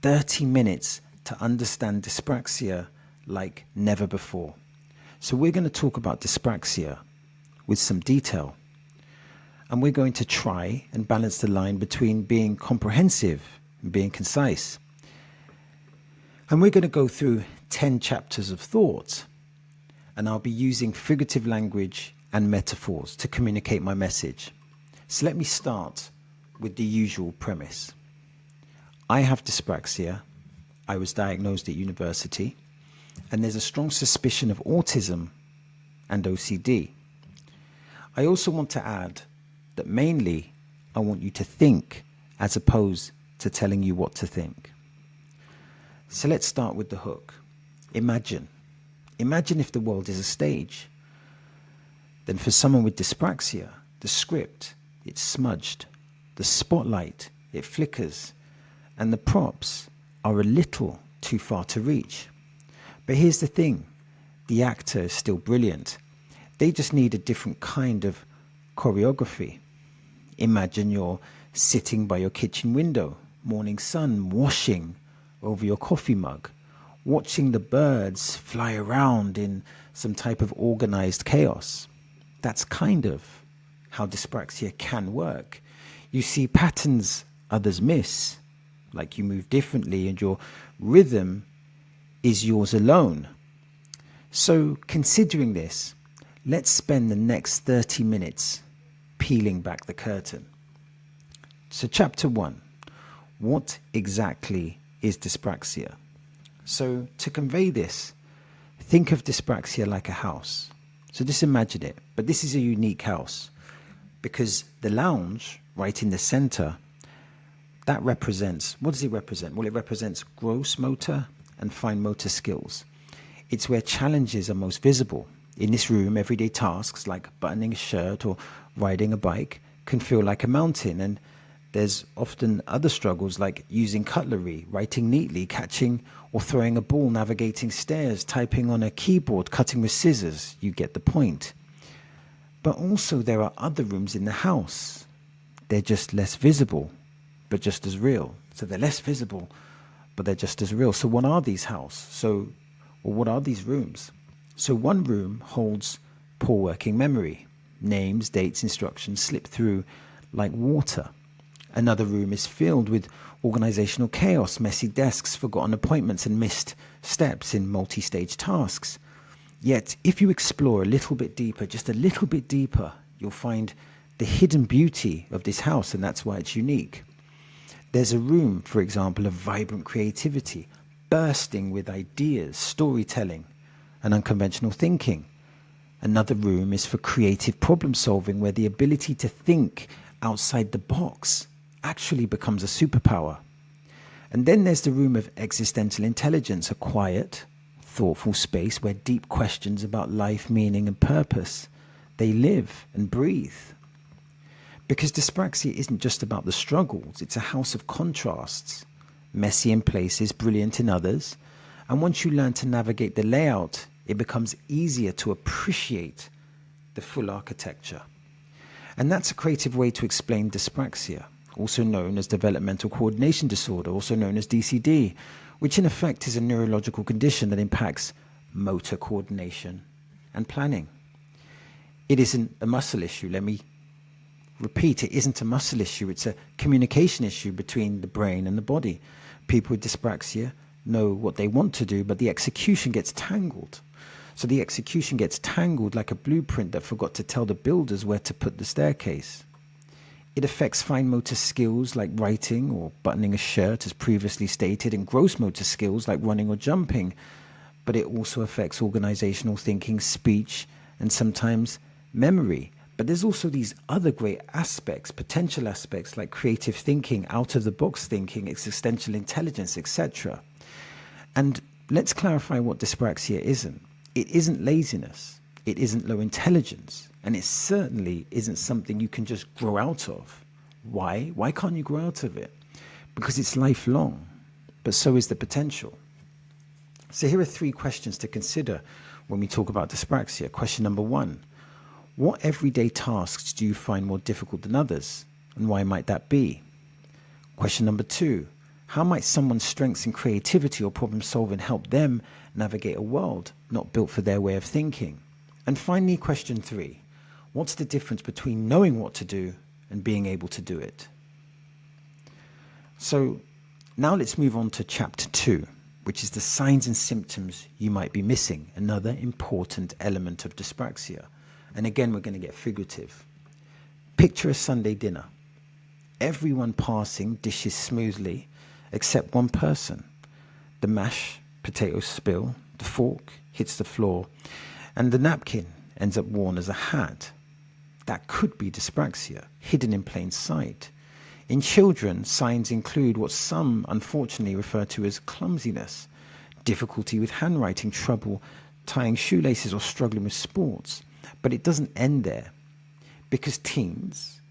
30 minutes to understand dyspraxia like never before. So we're going to talk about dyspraxia with some detail. And we're going to try and balance the line between being comprehensive and being concise. And we're going to go through 10 chapters of thought. And I'll be using figurative language and metaphors to communicate my message. So let me start with the usual premise. I have dyspraxia. I was diagnosed at university. And there's a strong suspicion of autism and OCD. I also want to add that mainly I want you to think as opposed to telling you what to think. So let's start with the hook. Imagine if the world is a stage. Then for someone with dyspraxia, the script, it's smudged. The spotlight, it flickers. And the props are a little too far to reach. But here's the thing. The actor is still brilliant. They just need a different kind of choreography. Imagine you're sitting by your kitchen window, morning sun washing over your coffee mug, watching the birds fly around in some type of organized chaos. That's kind of how dyspraxia can work. You see patterns others miss, like you move differently and your rhythm is yours alone. So considering this, let's spend the next 30 minutes peeling back the curtain. So chapter 1, what exactly is dyspraxia? So to convey this, think of dyspraxia like a house. So just imagine it, but this is a unique house because the lounge right in the center, that represents, what does it represent? Well, it represents gross motor and fine motor skills. It's where challenges are most visible. In this room, everyday tasks like buttoning a shirt or riding a bike can feel like a mountain, and there's often other struggles like using cutlery, writing neatly, catching or throwing a ball, navigating stairs, typing on a keyboard, cutting with scissors. You get the point. But also there are other rooms in the house. They're just less visible, but just as real. So they're less visible, but they're just as real. So what are these what are these rooms? So one room holds poor working memory. Names, dates, instructions slip through like water. Another room is filled with organizational chaos, messy desks, forgotten appointments, and missed steps in multi-stage tasks. Yet, if you explore a little bit deeper, just a little bit deeper, you'll find the hidden beauty of this house, and that's why it's unique. There's a room, for example, of vibrant creativity, bursting with ideas, storytelling, and unconventional thinking. Another room is for creative problem solving, where the ability to think outside the box actually becomes a superpower. And then there's the room of existential intelligence, a quiet, thoughtful space where deep questions about life, meaning, and purpose, they live and breathe. Because dyspraxia isn't just about the struggles, it's a house of contrasts, messy in places, brilliant in others. And once you learn to navigate the layout, it becomes easier to appreciate the full architecture. And that's a creative way to explain dyspraxia, also known as developmental coordination disorder, also known as DCD, which in effect is a neurological condition that impacts motor coordination and planning. It isn't a muscle issue. Let me repeat, it isn't a muscle issue. It's a communication issue between the brain and the body. People with dyspraxia know what they want to do, but the execution gets tangled. So the execution gets tangled like a blueprint that forgot to tell the builders where to put the staircase. It affects fine motor skills like writing or buttoning a shirt, as previously stated, and gross motor skills like running or jumping. But it also affects organizational thinking, speech, and sometimes memory. But there's also these other great aspects, potential aspects like creative thinking, out-of-the-box thinking, existential intelligence, etc. And let's clarify what dyspraxia isn't. It isn't laziness. It isn't low intelligence. And it certainly isn't something you can just grow out of. Why? Why can't you grow out of it? Because it's lifelong, but so is the potential. So here are 3 questions to consider when we talk about dyspraxia. Question number 1, what everyday tasks do you find more difficult than others? And why might that be? Question number 2, How might someone's strengths in creativity or problem solving help them navigate a world not built for their way of thinking? And finally, question 3. What's the difference between knowing what to do and being able to do it? So now let's move on to chapter 2, which is the signs and symptoms you might be missing, another important element of dyspraxia. And again, we're going to get figurative. Picture a Sunday dinner. Everyone passing dishes smoothly except one person. The mashed potatoes spill, the fork hits the floor, and the napkin ends up worn as a hat. That could be dyspraxia, hidden in plain sight. In children, signs include what some unfortunately refer to as clumsiness, difficulty with handwriting, trouble tying shoelaces, or struggling with sports. But it doesn't end there, because teens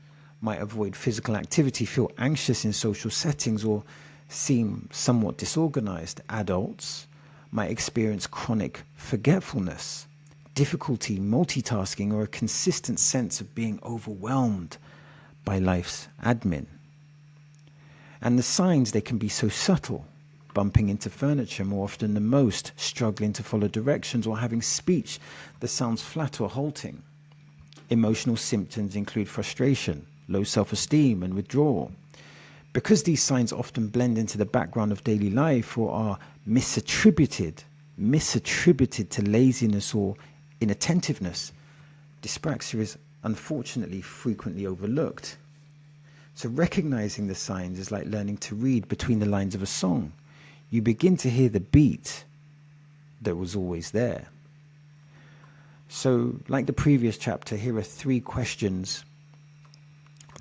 might avoid physical activity, feel anxious in social settings, or seem somewhat disorganized. Adults might experience chronic forgetfulness, difficulty multitasking, or a consistent sense of being overwhelmed by life's admin. And the signs, they can be so subtle: bumping into furniture more often than most, struggling to follow directions, or having speech that sounds flat or halting. Emotional symptoms include frustration, low self-esteem, and withdrawal. Because these signs often blend into the background of daily life or are misattributed to laziness or inattentiveness, dyspraxia is unfortunately frequently overlooked. So recognizing the signs is like learning to read between the lines of a song. You begin to hear the beat that was always there. So, like the previous chapter, here are 3 questions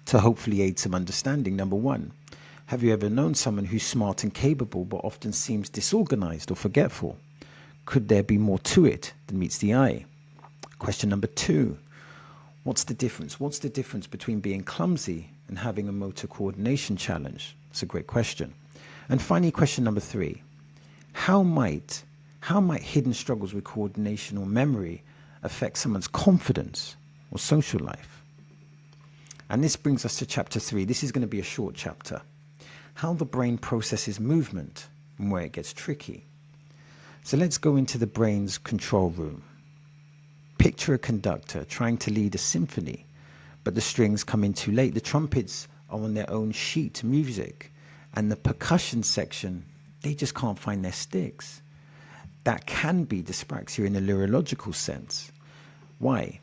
to hopefully aid some understanding. Number 1, have you ever known someone who's smart and capable but often seems disorganized or forgetful? Could there be more to it than meets the eye? Question number 2, what's the difference? What's the difference between being clumsy and having a motor coordination challenge? It's a great question. And finally, question number 3, how might hidden struggles with coordination or memory affect someone's confidence or social life? And this brings us to chapter 3. This is going to be a short chapter. How the brain processes movement and where it gets tricky. So let's go into the brain's control room. Picture a conductor trying to lead a symphony, but the strings come in too late. The trumpets are on their own sheet music, and the percussion section, they just can't find their sticks. That can be dyspraxia in a neurological sense. Why?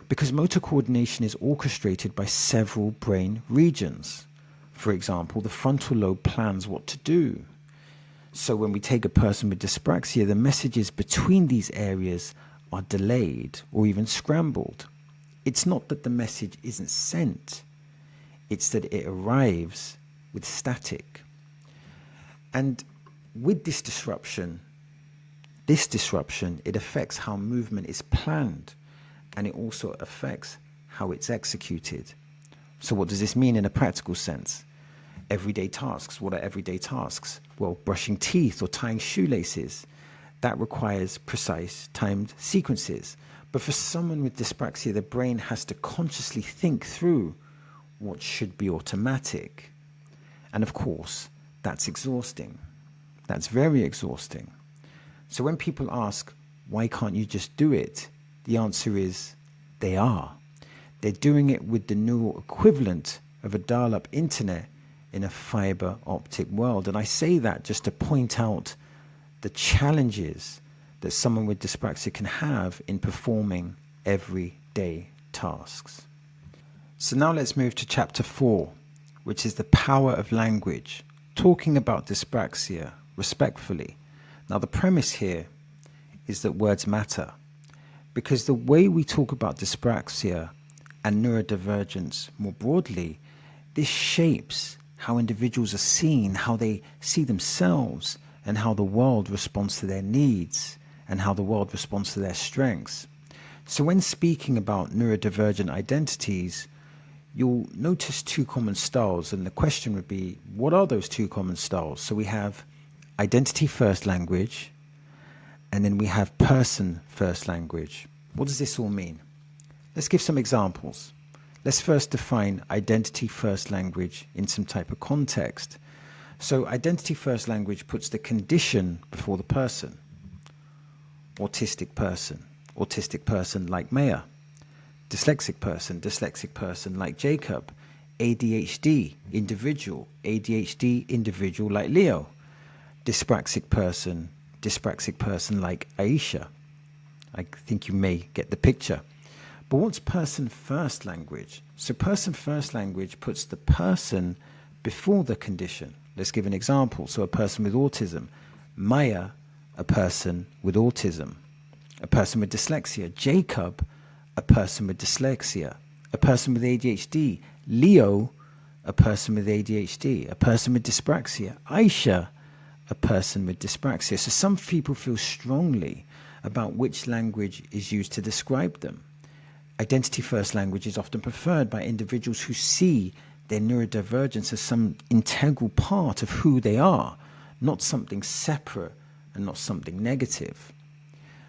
Because motor coordination is orchestrated by several brain regions. For example, the frontal lobe plans what to do. So when we take a person with dyspraxia, the messages between these areas are delayed or even scrambled. It's not that the message isn't sent, it's that it arrives with static. And with this disruption, it affects how movement is planned, and it also affects how it's executed. So what does this mean in a practical sense? Everyday tasks. What are everyday tasks? Well, brushing teeth or tying shoelaces. That requires precise, timed sequences. But for someone with dyspraxia, the brain has to consciously think through what should be automatic. And of course, that's exhausting. That's very exhausting. So when people ask, why can't you just do it? The answer is, they are. They're doing it with the neural equivalent of a dial-up internet in a fiber optic world. And I say that just to point out the challenges that someone with dyspraxia can have in performing everyday tasks. So now let's move to chapter 4, which is the power of language, talking about dyspraxia respectfully. Now the premise here is that words matter, because the way we talk about dyspraxia and neurodivergence more broadly, this shapes how individuals are seen, how they see themselves, and how the world responds to their needs, and how the world responds to their strengths. So when speaking about neurodivergent identities, you'll notice 2 common styles, and the question would be, what are those 2 common styles? So we have identity first language, and then we have person first language. What does this all mean? Let's give some examples. Let's first define identity first language in some type of context. So identity first language puts the condition before the person. Autistic person like Maya. Dyslexic person like Jacob. ADHD individual like Leo. Dyspraxic person like Aisha. I think you may get the picture. But what's person first language? So person first language puts the person before the condition. Let's give an example. So a person with autism. Maya, a person with autism. A person with dyslexia. Jacob, a person with dyslexia. A person with ADHD. Leo, a person with ADHD. A person with dyspraxia. Aisha, a person with dyspraxia. So some people feel strongly about which language is used to describe them. Identity first language is often preferred by individuals who see their neurodivergence as some integral part of who they are, not something separate and not something negative.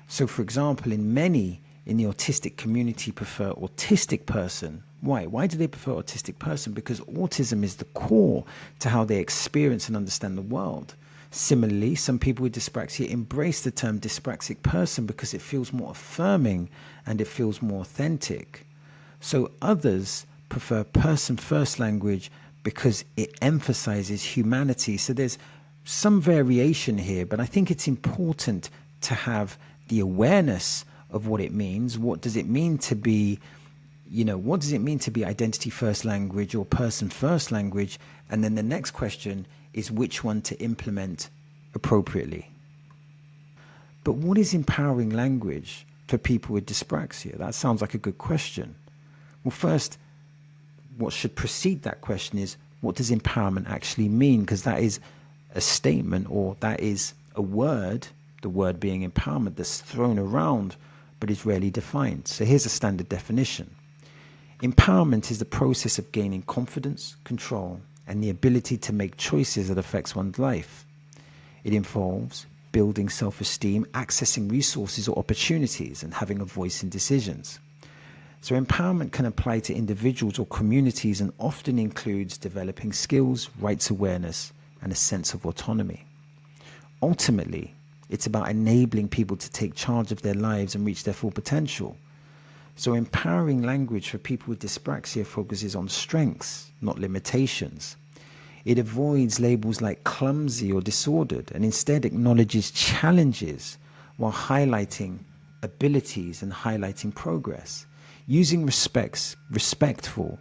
So, for example, many in the autistic community prefer autistic person. Why? Why do they prefer autistic person? Because autism is the core to how they experience and understand the world. Similarly, some people with dyspraxia embrace the term dyspraxic person because it feels more affirming and it feels more authentic. So others prefer person first language because it emphasizes humanity. So there's some variation here, but I think it's important to have the awareness of what it means. What does it mean to be, what does it mean to be identity first language or person first language? And then the next question is which one to implement appropriately. But what is empowering language for people with dyspraxia? That sounds like a good question. Well, first, what should precede that question is, what does empowerment actually mean? Because that is a statement, or that is a word, the word being empowerment, that's thrown around but is rarely defined. So here's a standard definition. Empowerment is the process of gaining confidence, control, and the ability to make choices that affects one's life. It involves building self-esteem, accessing resources or opportunities, and having a voice in decisions. So empowerment can apply to individuals or communities and often includes developing skills, rights awareness, and a sense of autonomy. Ultimately, it's about enabling people to take charge of their lives and reach their full potential. So empowering language for people with dyspraxia focuses on strengths, not limitations. It avoids labels like clumsy or disordered and instead acknowledges challenges while highlighting abilities and highlighting progress. Using respectful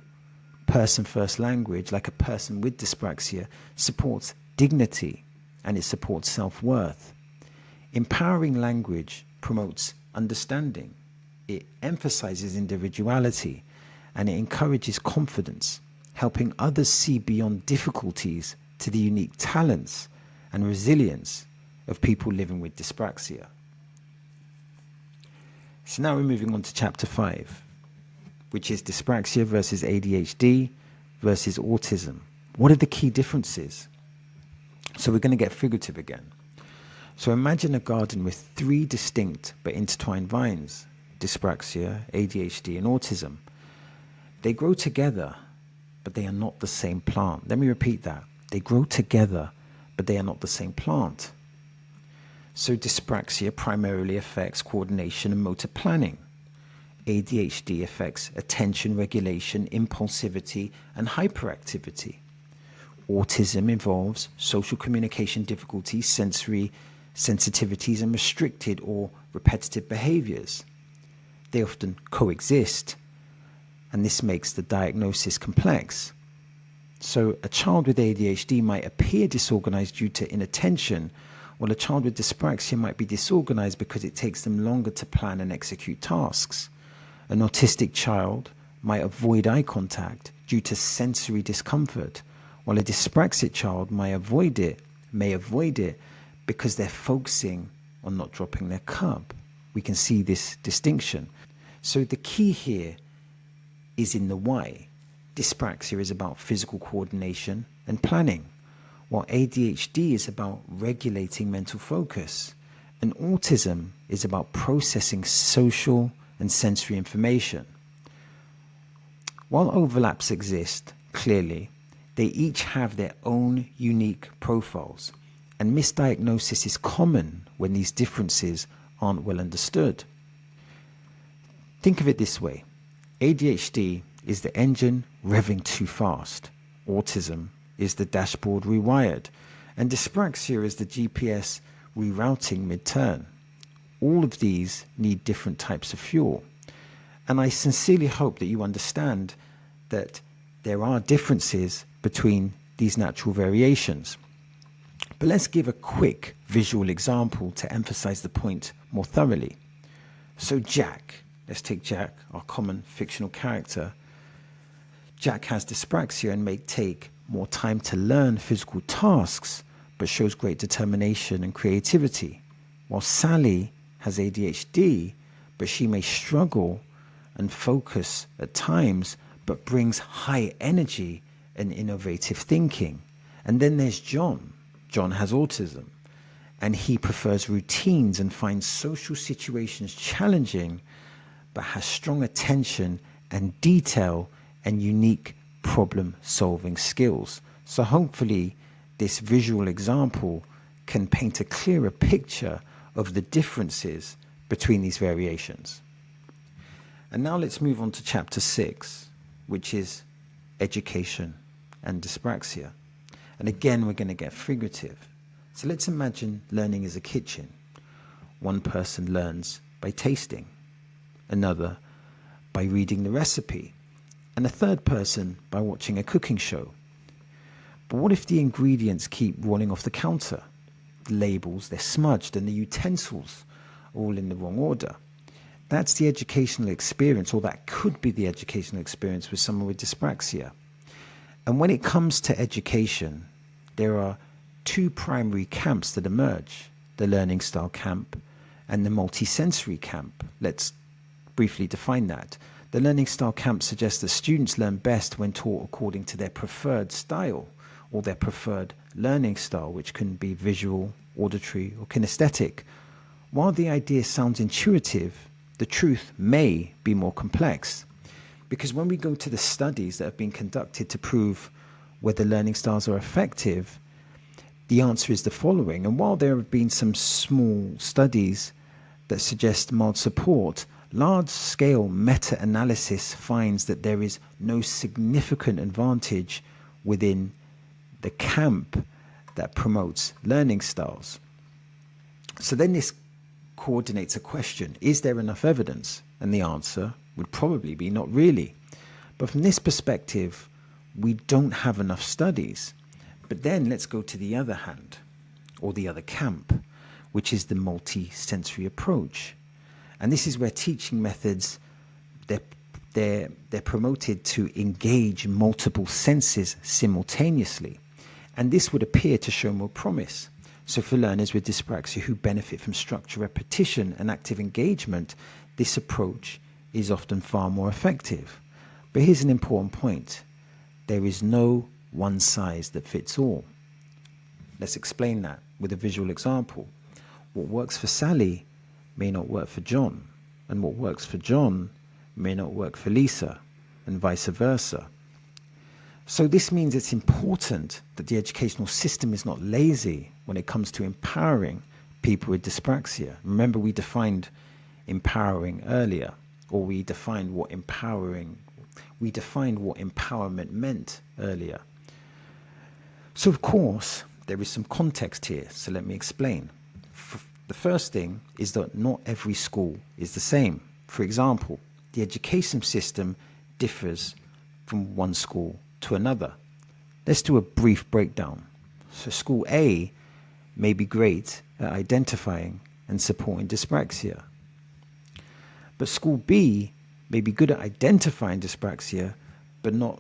person-first language like a person with dyspraxia supports dignity and it supports self-worth. Empowering language promotes understanding. It emphasizes individuality and it encourages confidence, helping others see beyond difficulties to the unique talents and resilience of people living with dyspraxia. So now we're moving on to chapter 5, which is dyspraxia versus ADHD versus autism. What are the key differences? So we're going to get figurative again. So imagine a garden with 3 distinct but intertwined vines: dyspraxia, ADHD, and autism. They grow together, but they are not the same plant. Let me repeat that. They grow together, but they are not the same plant. So dyspraxia primarily affects coordination and motor planning. ADHD affects attention regulation, impulsivity, and hyperactivity. Autism involves social communication difficulties, sensory sensitivities, and restricted or repetitive behaviors. They often coexist, and this makes the diagnosis complex. So a child with ADHD might appear disorganized due to inattention, while a child with dyspraxia might be disorganized because it takes them longer to plan and execute tasks. An autistic child might avoid eye contact due to sensory discomfort, while a dyspraxic child may avoid it because they're focusing on not dropping their cup. We can see this distinction. So the key here is in the why. Dyspraxia is about physical coordination and planning, while ADHD is about regulating mental focus, and autism is about processing social and sensory information. While overlaps exist, clearly, They each have their own unique profiles, and misdiagnosis is common when these differences aren't well understood. Think of it this way. ADHD is the engine revving too fast. Autism is the dashboard rewired. And dyspraxia is the GPS rerouting mid-turn. All of these need different types of fuel. And I sincerely hope that you understand that there are differences between these natural variations. But let's give a quick visual example to emphasize the point more thoroughly. So Jack, let's take Jack, our common fictional character. Jack has dyspraxia and may take more time to learn physical tasks, but shows great determination and creativity. While Sally has ADHD, but she may struggle and focus at times, but brings high energy and innovative thinking. And then there's John. John has autism, and he prefers routines and finds social situations challenging, but has strong attention and detail and unique problem-solving skills. So hopefully this visual example can paint a clearer picture of the differences between these variations. And now let's move on to chapter 6, which is education and dyspraxia. And again, we're going to get figurative. So let's imagine learning is a kitchen. One person learns by tasting, another by reading the recipe, and a third person by watching a cooking show. But what if the ingredients keep rolling off the counter? The labels, they're smudged, and the utensils are all in the wrong order. That's the educational experience, or that could be the educational experience with someone with dyspraxia. And when it comes to education, there are two primary camps that emerge, the learning style camp and the multisensory camp. Let's briefly define that. The learning style camp suggests that students learn best when taught according to their preferred style or their preferred learning style, which can be visual, auditory, or kinesthetic. While the idea sounds intuitive, the truth may be more complex. Because when we go to the studies that have been conducted to prove whether learning styles are effective, the answer is the following. And while there have been some small studies that suggest mild support, large-scale meta-analysis finds that there is no significant advantage within the camp that promotes learning styles. So then this coordinates a question: is there enough evidence? And the answer would probably be not really. But from this perspective, we don't have enough studies. But then let's go to the other hand, or the other camp, which is the multi-sensory approach. And this is where teaching methods, they're promoted to engage multiple senses simultaneously. And this would appear to show more promise. So for learners with dyspraxia who benefit from structure, repetition, and active engagement, this approach is often far more effective. But here's an important point. There is no one size that fits all. Let's explain that with a visual example. What works for Sally may not work for John, and what works for John may not work for Lisa, and vice versa. So this means it's important that the educational system is not lazy when it comes to empowering people with dyspraxia. Remember, we defined empowering earlier, or we defined what empowerment meant earlier. So of course, there is some context here, so let me explain. The first thing is that not every school is the same. For example, the education system differs from one school to another. Let's do a brief breakdown. So school A may be great at identifying and supporting dyspraxia, but school B may be good at identifying dyspraxia, but not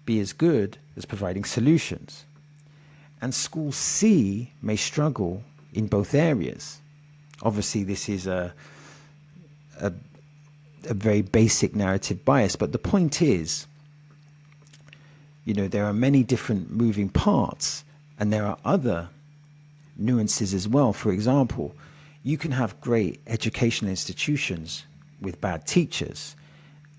be as good as providing solutions. And school C may struggle in both areas. Obviously, this is a very basic narrative bias, but the point is, there are many different moving parts, and there are other nuances as well. For example, you can have great educational institutions with bad teachers,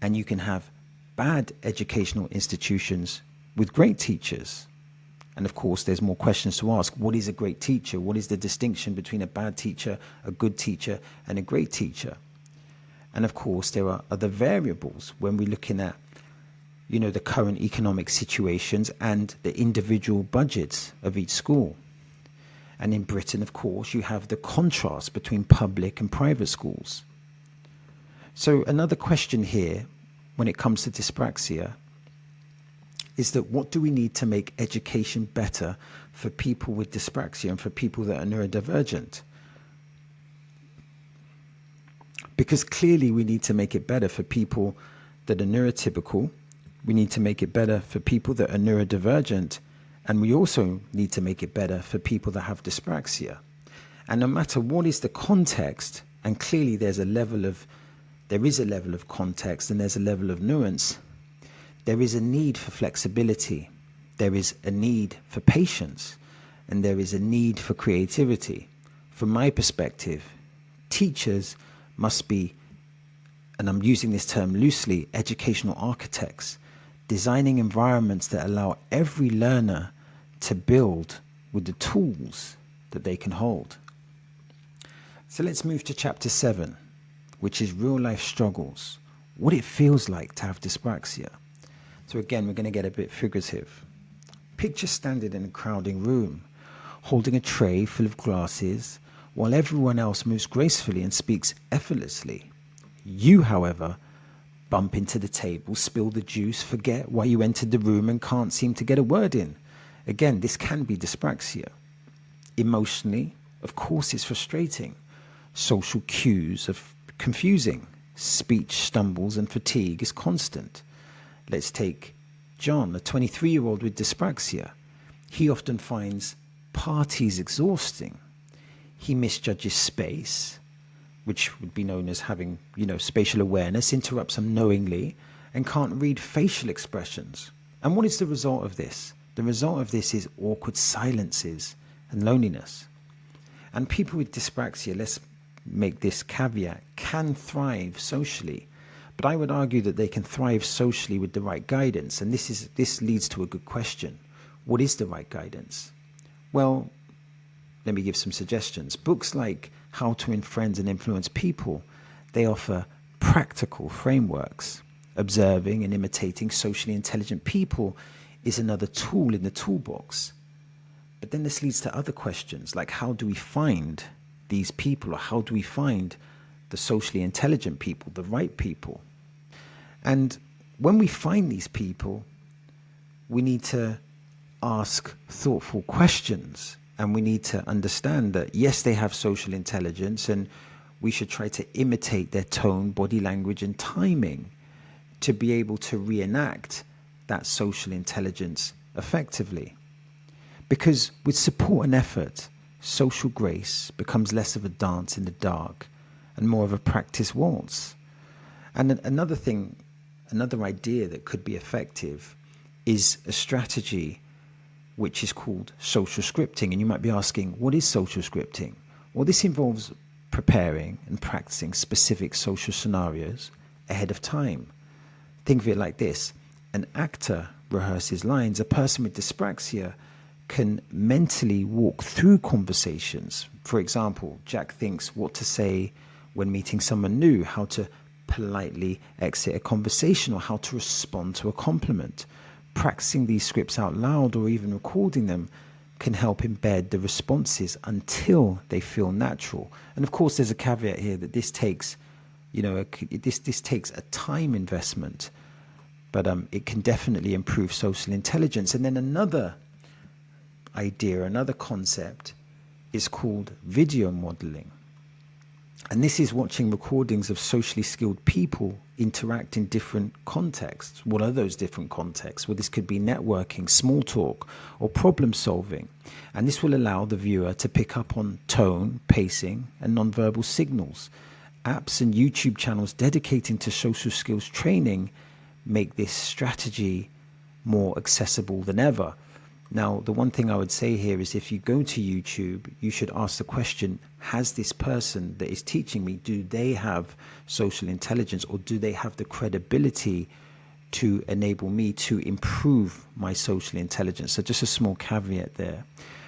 and you can have bad educational institutions with great teachers. And of course, there's more questions to ask. What is a great teacher? What is the distinction between a bad teacher, a good teacher, and a great teacher? And of course, there are other variables when we're looking at, the current economic situations and the individual budgets of each school. And in Britain, of course, you have the contrast between public and private schools. So another question here, when it comes to dyspraxia, is that what do we need to make education better for people with dyspraxia and for people that are neurodivergent? Because clearly we need to make it better for people that are neurotypical, we need to make it better for people that are neurodivergent, and we also need to make it better for people that have dyspraxia. And no matter what is the context, and clearly there is a level of context and there's a level of nuance, there is a need for flexibility, there is a need for patience, and there is a need for creativity. From my perspective, teachers must be, and I'm using this term loosely, educational architects, designing environments that allow every learner to build with the tools that they can hold. So let's move to chapter 7, which is real life struggles, what it feels like to have dyspraxia. So again, we're going to get a bit figurative. Picture standing in a crowded room, holding a tray full of glasses, while everyone else moves gracefully and speaks effortlessly. You, however, bump into the table, spill the juice, forget why you entered the room and can't seem to get a word in. Again, this can be dyspraxia. Emotionally, of course, it's frustrating. Social cues are confusing. Speech stumbles and fatigue is constant. Let's take John, a 23-year-old with dyspraxia. He often finds parties exhausting. He misjudges space, which would be known as having, spatial awareness, interrupts unknowingly, and can't read facial expressions. And what is the result of this? The result of this is awkward silences and loneliness. And people with dyspraxia, let's make this caveat, can thrive socially. But I would argue that they can thrive socially with the right guidance. And this leads to a good question. What is the right guidance? Well, let me give some suggestions. Books like How to Win Friends and Influence People, they offer practical frameworks. Observing and imitating socially intelligent people is another tool in the toolbox. But then this leads to other questions, like how do we find these people, or how do we find the socially intelligent people, the right people? And when we find these people, we need to ask thoughtful questions, and we need to understand that, yes, they have social intelligence, and we should try to imitate their tone, body language, and timing to be able to reenact that social intelligence effectively. Because with support and effort, social grace becomes less of a dance in the dark and more of a practice waltz. And another idea that could be effective is a strategy which is called social scripting. And you might be asking, what is social scripting? Well, this involves preparing and practicing specific social scenarios ahead of time. Think of it like this. An actor rehearses lines. A person with dyspraxia can mentally walk through conversations. For example, Jack thinks what to say when meeting someone new, how to politely exit a conversation, or how to respond to a compliment. Practicing these scripts out loud or even recording them can help embed the responses until they feel natural. And of course, there's a caveat here that this takes, this takes a time investment, but it can definitely improve social intelligence. And then another idea, another concept is called video modeling. And this is watching recordings of socially skilled people interact in different contexts. What are those different contexts? Well, this could be networking, small talk, or problem solving. And this will allow the viewer to pick up on tone, pacing, and nonverbal signals. Apps and YouTube channels dedicating to social skills training make this strategy more accessible than ever. Now, the one thing I would say here is if you go to YouTube, you should ask the question, has this person that is teaching me, do they have social intelligence, or do they have the credibility to enable me to improve my social intelligence. So just a small caveat there.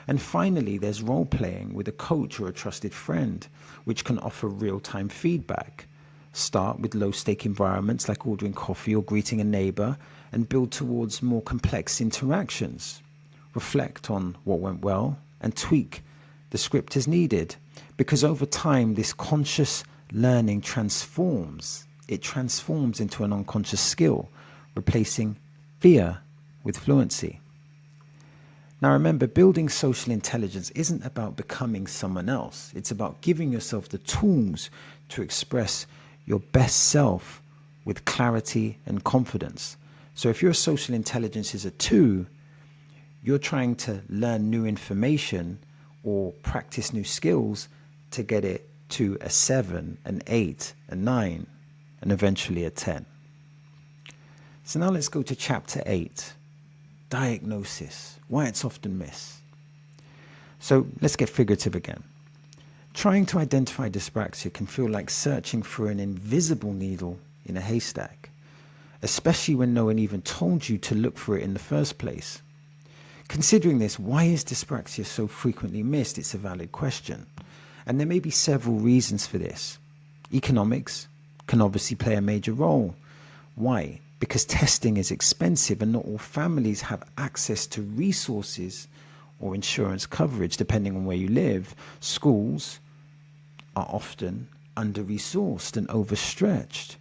And finally, there's role playing with a coach or a trusted friend, which can offer real-time feedback. Start with low-stake environments like ordering coffee or greeting a neighbor, and build towards more complex interactions. Reflect on what went well and tweak the script as needed, because over time this conscious learning transforms. It transforms into an unconscious skill, replacing fear with fluency. Now remember, building social intelligence isn't about becoming someone else. It's about giving yourself the tools to express your best self with clarity and confidence. So if your social intelligence is a 2, you're trying to learn new information or practice new skills to get it to a 7, an 8, a 9, and eventually a 10. So now let's go to chapter 8, diagnosis, why it's often missed. So let's get figurative again. Trying to identify dyspraxia can feel like searching for an invisible needle in a haystack, especially when no one even told you to look for it in the first place. Considering this, why is dyspraxia so frequently missed? It's a valid question. And there may be several reasons for this. Economics can obviously play a major role. Why? Because testing is expensive and not all families have access to resources or insurance coverage depending on where you live. Schools are often under-resourced and overstretched,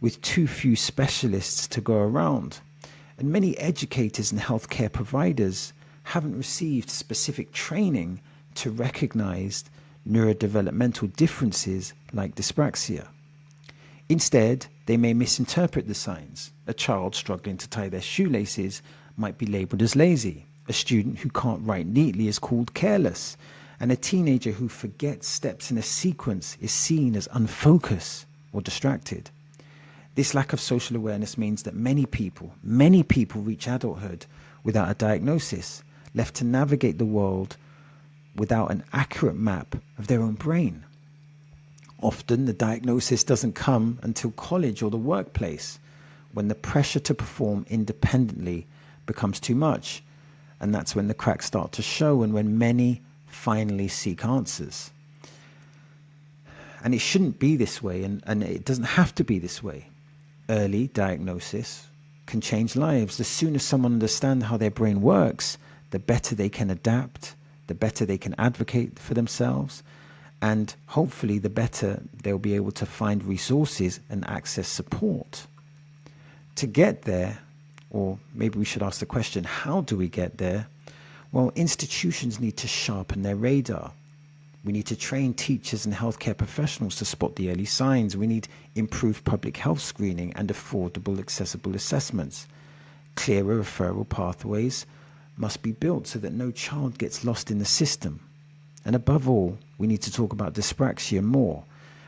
with too few specialists to go around. And many educators and healthcare providers haven't received specific training to recognize neurodevelopmental differences like dyspraxia. Instead, they may misinterpret the signs. A child struggling to tie their shoelaces might be labeled as lazy. A student who can't write neatly is called careless. And a teenager who forgets steps in a sequence is seen as unfocused or distracted. This lack of social awareness means that many people reach adulthood without a diagnosis, left to navigate the world without an accurate map of their own brain. Often the diagnosis doesn't come until college or the workplace, when the pressure to perform independently becomes too much. And that's when the cracks start to show and when many finally seek answers. And it shouldn't be this way, and it doesn't have to be this way. Early diagnosis can change lives. The sooner someone understands how their brain works, the better they can adapt, the better they can advocate for themselves, and hopefully the better they'll be able to find resources and access support. To get there, or maybe we should ask the question, how do we get there? Well, institutions need to sharpen their radar. We need to train teachers and healthcare professionals to spot the early signs. We need improved public health screening and affordable, accessible assessments. Clearer referral pathways must be built so that no child gets lost in the system. And above all, we need to talk about dyspraxia more.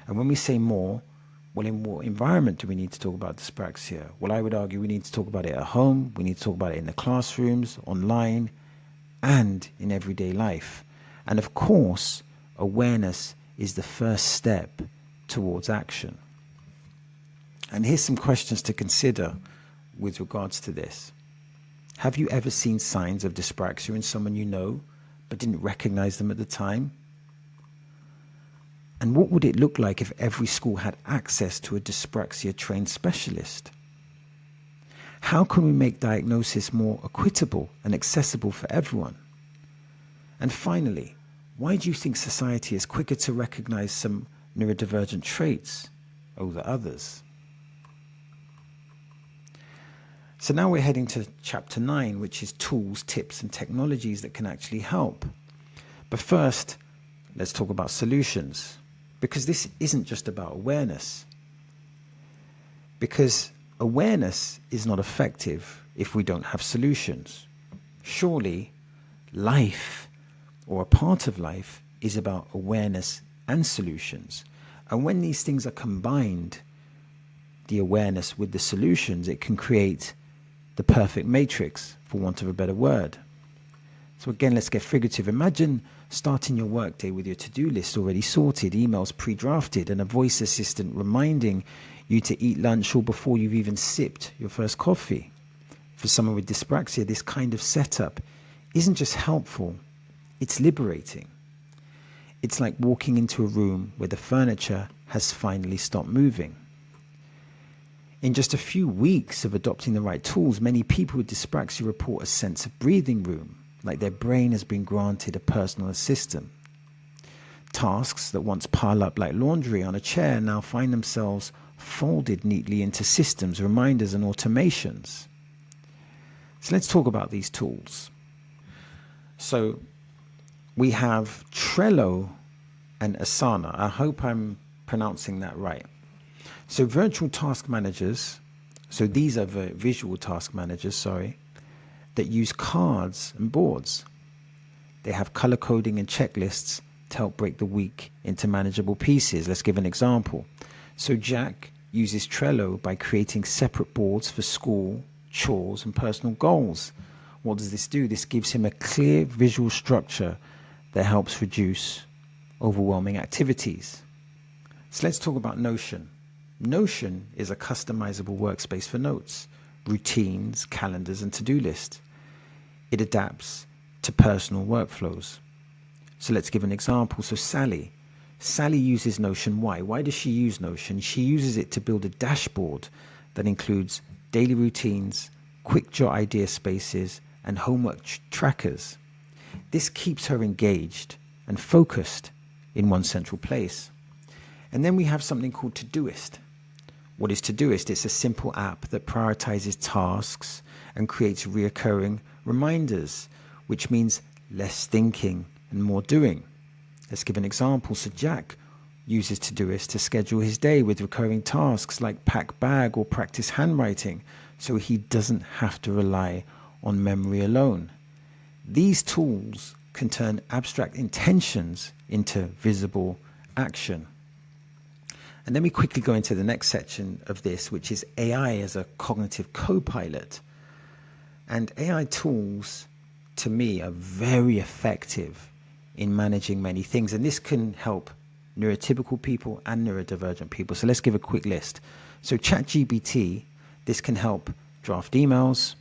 And when we say more, well, in what environment do we need to talk about dyspraxia? Well, I would argue we need to talk about it at home, we need to talk about it in the classrooms, online, and in everyday life. And of course, awareness is the first step towards action. And here's some questions to consider with regards to this. Have you ever seen signs of dyspraxia in someone you know, but didn't recognize them at the time? And what would it look like if every school had access to a dyspraxia-trained specialist? How can we make diagnosis more equitable and accessible for everyone? And finally, why do you think society is quicker to recognize some neurodivergent traits over others? So now we're heading to chapter 9, which is tools, tips, and technologies that can actually help. But first, let's talk about solutions, because this isn't just about awareness. Because awareness is not effective if we don't have solutions. Surely, life, or a part of life, is about awareness and solutions. And when these things are combined, the awareness with the solutions, it can create the perfect matrix, for want of a better word. So again, let's get figurative. Imagine starting your workday with your to-do list already sorted, emails pre-drafted, and a voice assistant reminding you to eat lunch or before you've even sipped your first coffee. For someone with dyspraxia, this kind of setup isn't just helpful, it's liberating. It's like walking into a room where the furniture has finally stopped moving. In just a few weeks of adopting the right tools, many people with dyspraxia report a sense of breathing room, like their brain has been granted a personal assistant. Tasks that once pile up like laundry on a chair now find themselves folded neatly into systems, reminders, and automations. So let's talk about these tools. So we have Trello and Asana. I hope I'm pronouncing that right. So virtual task managers, so these are visual task managers, that use cards and boards. They have color coding and checklists to help break the week into manageable pieces. Let's give an example. So Jack uses Trello by creating separate boards for school, chores, and personal goals. What does this do? This gives him a clear visual structure that helps reduce overwhelming activities. So let's talk about Notion. Notion is a customizable workspace for notes, routines, calendars, and to-do lists. It adapts to personal workflows. So let's give an example. So Sally uses Notion. Why? Why does she use Notion? She uses it to build a dashboard that includes daily routines, quick jot idea spaces, and homework trackers. This keeps her engaged and focused in one central place. And then we have something called Todoist. What is Todoist? It's a simple app that prioritizes tasks and creates reoccurring reminders, which means less thinking and more doing. Let's give an example. So Jack uses Todoist to schedule his day with recurring tasks like pack bag or practice handwriting, so he doesn't have to rely on memory alone. These tools can turn abstract intentions into visible action. And then we quickly go into the next section of this, which is AI as a cognitive co-pilot. And AI tools, to me, are very effective in managing many things. And this can help neurotypical people and neurodivergent people. So let's give a quick list. So ChatGPT, this can help draft emails.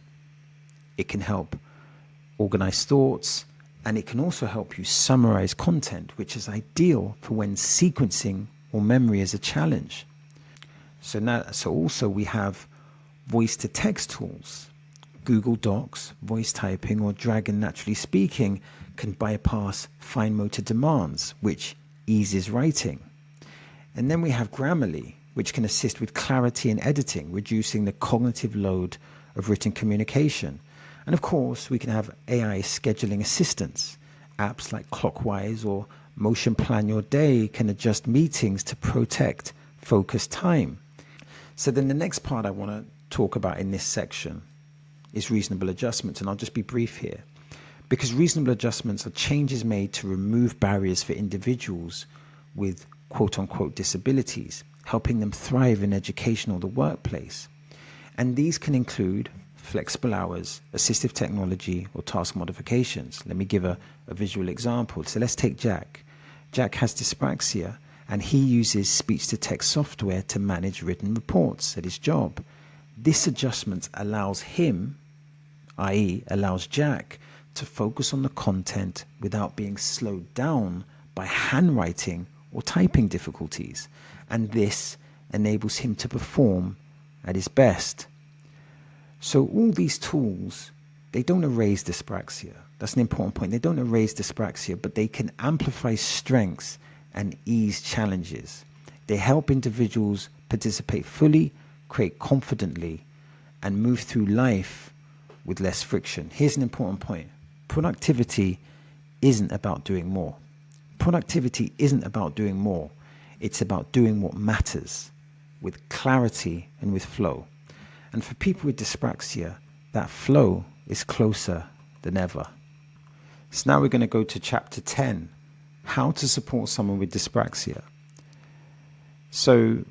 It can help organize thoughts. And it can also help you summarize content, which is ideal for when sequencing or memory is a challenge. So also we have voice to text tools. Google Docs, voice typing, or Dragon Naturally Speaking can bypass fine motor demands, which eases writing. And then we have Grammarly, which can assist with clarity and editing, reducing the cognitive load of written communication. And of course, we can have AI scheduling assistants. Apps like Clockwise or Motion Plan Your Day can adjust meetings to protect focused time. So then the next part I want to talk about in this section is reasonable adjustments, and I'll just be brief here. Because reasonable adjustments are changes made to remove barriers for individuals with quote-unquote disabilities, helping them thrive in education or the workplace. And these can include flexible hours, assistive technology, or task modifications. Let me give a visual example. So let's take Jack. Jack has dyspraxia, and he uses speech-to-text software to manage written reports at his job. This adjustment allows him, i.e. allows Jack, to focus on the content without being slowed down by handwriting or typing difficulties. And this enables him to perform at his best. So all these tools, they don't erase dyspraxia. That's an important point. They don't erase dyspraxia, but they can amplify strengths and ease challenges. They help individuals participate fully, create confidently, and move through life with less friction. Here's an important point. Productivity isn't about doing more. Productivity isn't about doing more. It's about doing what matters with clarity and with flow. And for people with dyspraxia, that flow is closer than ever. So now we're going to go to chapter 10, how to support someone with dyspraxia. So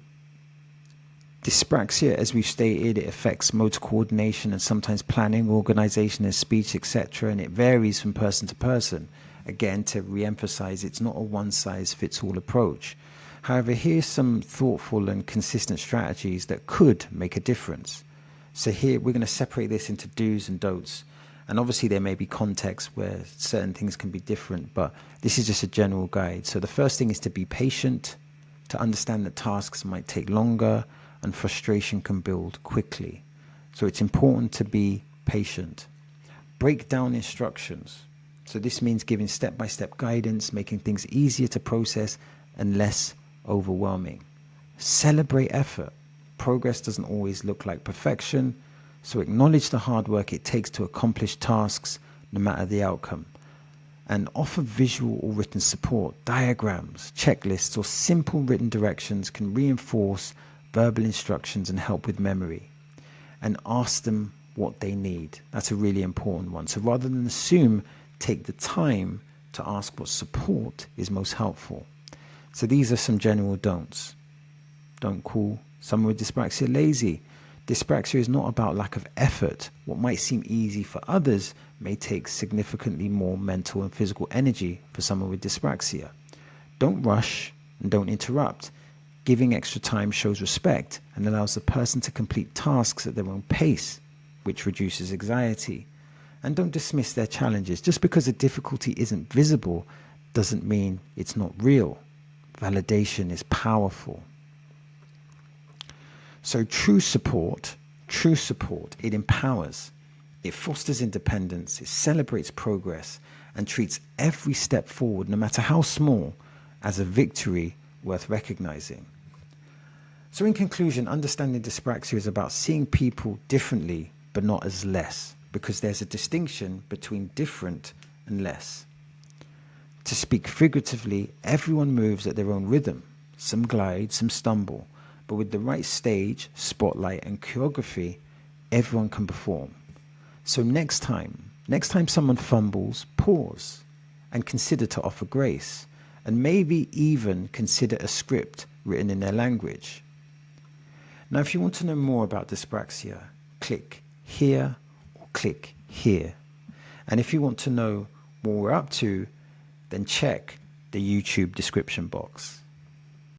dyspraxia, as we've stated, it affects motor coordination and sometimes planning, organization and speech, etc. And it varies from person to person. Again, to re-emphasize, it's not a one-size-fits-all approach. However, here's some thoughtful and consistent strategies that could make a difference. So here we're going to separate this into do's and don'ts. And obviously there may be contexts where certain things can be different, but this is just a general guide. So the first thing is to be patient, to understand that tasks might take longer and frustration can build quickly. So it's important to be patient. Break down instructions. So this means giving step-by-step guidance, making things easier to process and less overwhelming. Celebrate effort. Progress doesn't always look like perfection, so acknowledge the hard work it takes to accomplish tasks, no matter the outcome. And offer visual or written support. Diagrams, checklists, or simple written directions can reinforce verbal instructions and help with memory. And ask them what they need. That's a really important one. So rather than assume, take the time to ask what support is most helpful. So these are some general don'ts. Don't call someone with dyspraxia lazy. Dyspraxia is not about lack of effort. What might seem easy for others may take significantly more mental and physical energy for someone with dyspraxia. Don't rush and don't interrupt. Giving extra time shows respect and allows the person to complete tasks at their own pace, which reduces anxiety. And don't dismiss their challenges. Just because a difficulty isn't visible doesn't mean it's not real. Validation is powerful. So true support, it empowers. It fosters independence, it celebrates progress, and treats every step forward, no matter how small, as a victory worth recognizing. So in conclusion, understanding dyspraxia is about seeing people differently, but not as less, because there's a distinction between different and less. To speak figuratively, everyone moves at their own rhythm. Some glide, some stumble, but with the right stage, spotlight, and choreography, everyone can perform. So next time someone fumbles, pause and consider to offer grace, and maybe even consider a script written in their language. Now, if you want to know more about dyspraxia, click here or click here. And if you want to know what we're up to, then check the YouTube description box.